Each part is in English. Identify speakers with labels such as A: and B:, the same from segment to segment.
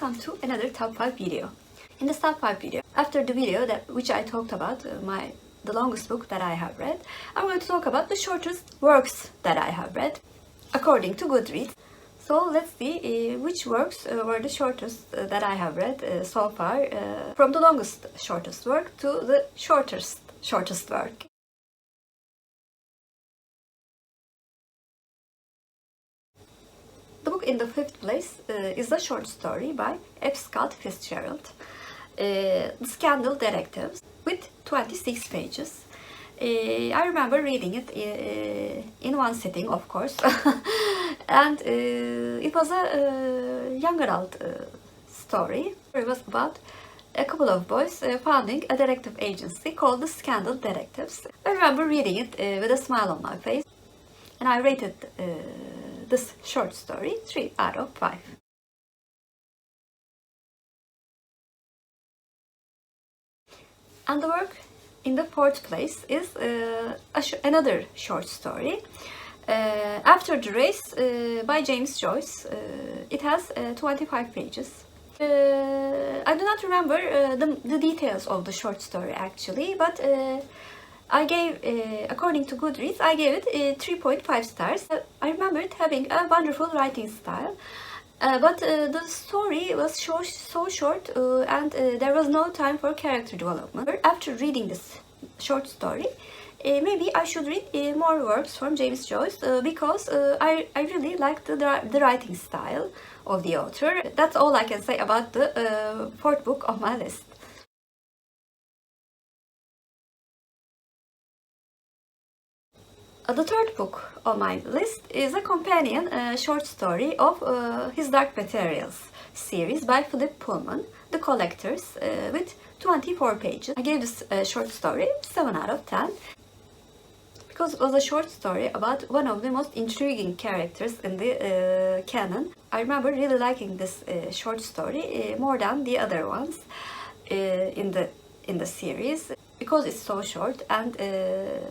A: welcome to another top 5 video. In this top 5 video, after the video which I talked about the longest book that I have read, I'm going to talk about the shortest works that I have read according to Goodreads. So let's see which works were the shortest that I have read so far, from the longest shortest work to the shortest work. The book in the 5th place is a short story by F. Fitzgerald, The Scandal Directives, with 26 pages. I remember reading it in one sitting, of course, and it was a young adult story. It was about a couple of boys founding a detective agency called the Scandal Directives. I remember reading it with a smile on my face, and I rated this short story 3 out of 5. And the work in the 4th place is another short story, After the Race by Joyce. It has 25 pages. I do not remember the details of the short story actually, but I gave, according to Goodreads, I gave it 3.5 stars. I remember it having a wonderful writing style, but the story was so short and there was no time for character development. After reading this short story, maybe I should read more works from Joyce because I really liked the writing style of the author. That's all I can say about the 4th book on my list. The 3rd book on my list is a companion short story of his Dark Materials series by Pullman, The Collectors, with 24 pages. I gave this short story 7 out of 10 because it was a short story about one of the most intriguing characters in the canon. I remember really liking this short story more than the other ones in the series, because it's so short and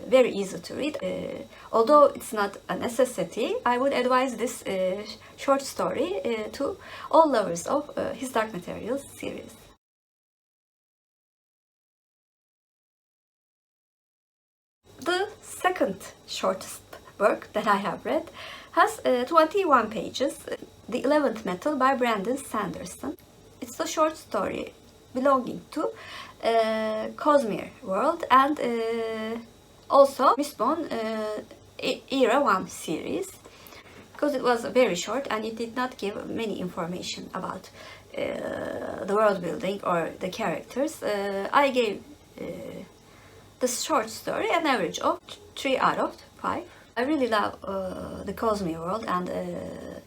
A: very easy to read. Although it's not a necessity, I would advise this short story to all lovers of his Dark Materials series. The second shortest work that I have read has 21 pages, The 11th Metal by Sanderson. It's a short story belonging to Cosmere World and also Miss Bond Era 1 series, because it was very short and it did not give many information about the world building or the characters. I gave this short story an average of 3 out of 5. I really love the Cosmere World and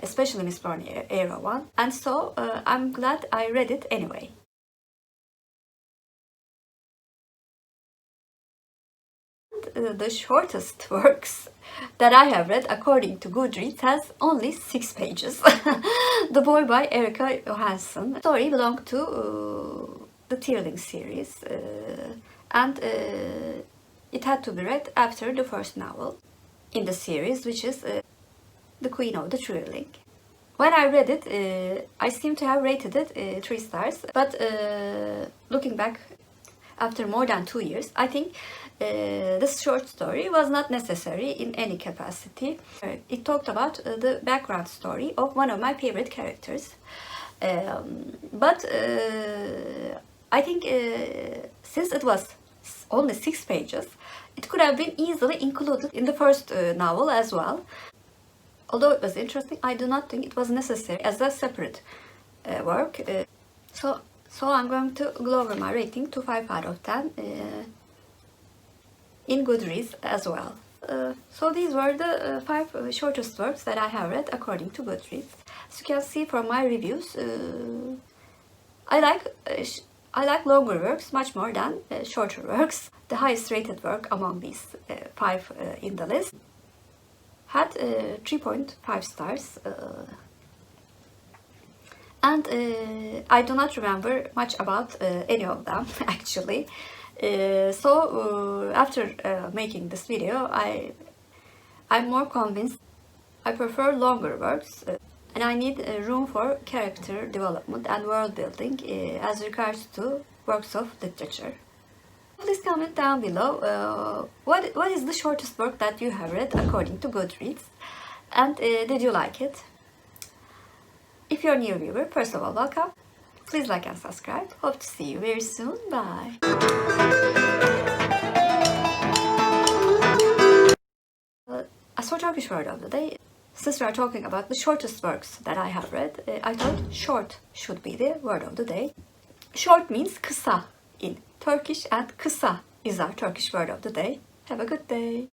A: especially Miss Bond Era 1, and so I'm glad I read it anyway. The shortest works that I have read according to Goodreads has only 6 pages. The Boy by Erika Johansen. The story belonged to the Tearling series and it had to be read after the first novel in the series, which is The Queen of the Tearling. When I read it, I seem to have rated it 3 stars, but looking back after more than 2 years, I think this short story was not necessary in any capacity. It talked about the background story of one of my favorite characters. But I think since it was only 6 pages, it could have been easily included in the first novel as well. Although it was interesting, I do not think it was necessary as a separate work. So I'm going to lower my rating to 5 out of 10 in Goodreads as well. So these were the 5 shortest works that I have read according to Goodreads. As you can see from my reviews, I like longer works much more than shorter works. The highest rated work among these 5 in the list had 3.5 stars. And I do not remember much about any of them actually. So after making this video, I'm more convinced I prefer longer works and I need room for character development and world building as regards to works of literature. Please comment down below what is the shortest work that you have read according to Goodreads, and did you like it? If you're a new viewer, first of all, welcome. Please like and subscribe. Hope to see you very soon. Bye. As for Turkish word of the day, since we are talking about the shortest works that I have read, I thought short should be the word of the day. Short means kısa in Turkish, and kısa is our Turkish word of the day. Have a good day.